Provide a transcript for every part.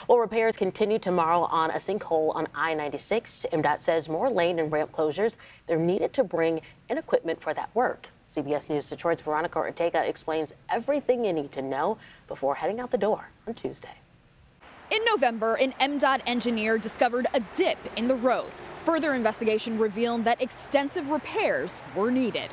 Well, repairs continue tomorrow on a sinkhole on I-96. MDOT says more lane and ramp closures. They're needed to bring in equipment for that work. CBS News Detroit's Veronica Ortega explains everything you need to know before heading out the door on Tuesday. In November, an MDOT engineer discovered a dip in the road. Further investigation revealed that extensive repairs were needed.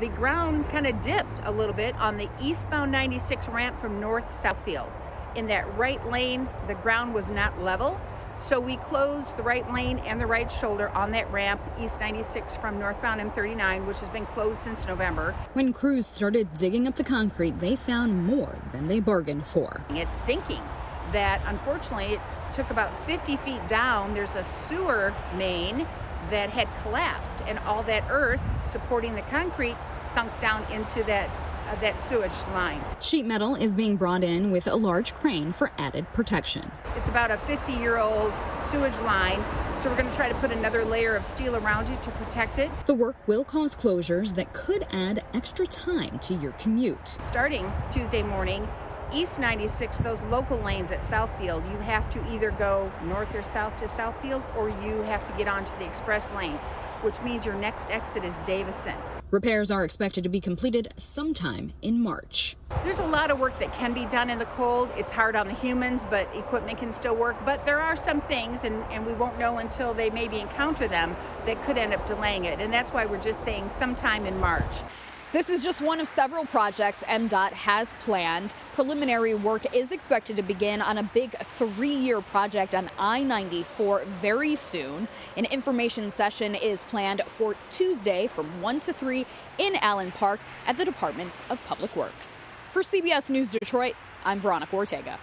The ground kind of dipped a little bit on the eastbound 96 ramp from North Southfield. In that right lane, the ground was not level, so we closed the right lane and the right shoulder on that ramp, East 96 from northbound M39, which has been closed since November. When crews started digging up the concrete, they found more than they bargained for. It's sinking. That unfortunately it took about 50 feet down. There's a sewer main that had collapsed, and all that earth supporting the concrete sunk down into that sewage line. Sheet metal is being brought in with a large crane for added protection. It's about a 50-year-old sewage line, so we're going to try to put another layer of steel around it to protect it. The work will cause closures that could add extra time to your commute. Starting Tuesday morning, East 96, those local lanes at Southfield, you have to either go north or south to Southfield, or you have to get onto the express lanes, which means your next exit is Davison. Repairs are expected to be completed sometime in March. There's a lot of work that can be done in the cold. It's hard on the humans, but equipment can still work. But there are some things, and we won't know until they maybe encounter them, that could end up delaying it. And that's why we're just saying sometime in March. This is just one of several projects MDOT has planned. Preliminary work is expected to begin on a big 3-year project on I-94 very soon. An information session is planned for Tuesday from 1 to 3 in Allen Park at the Department of Public Works. For CBS News Detroit, I'm Veronica Ortega.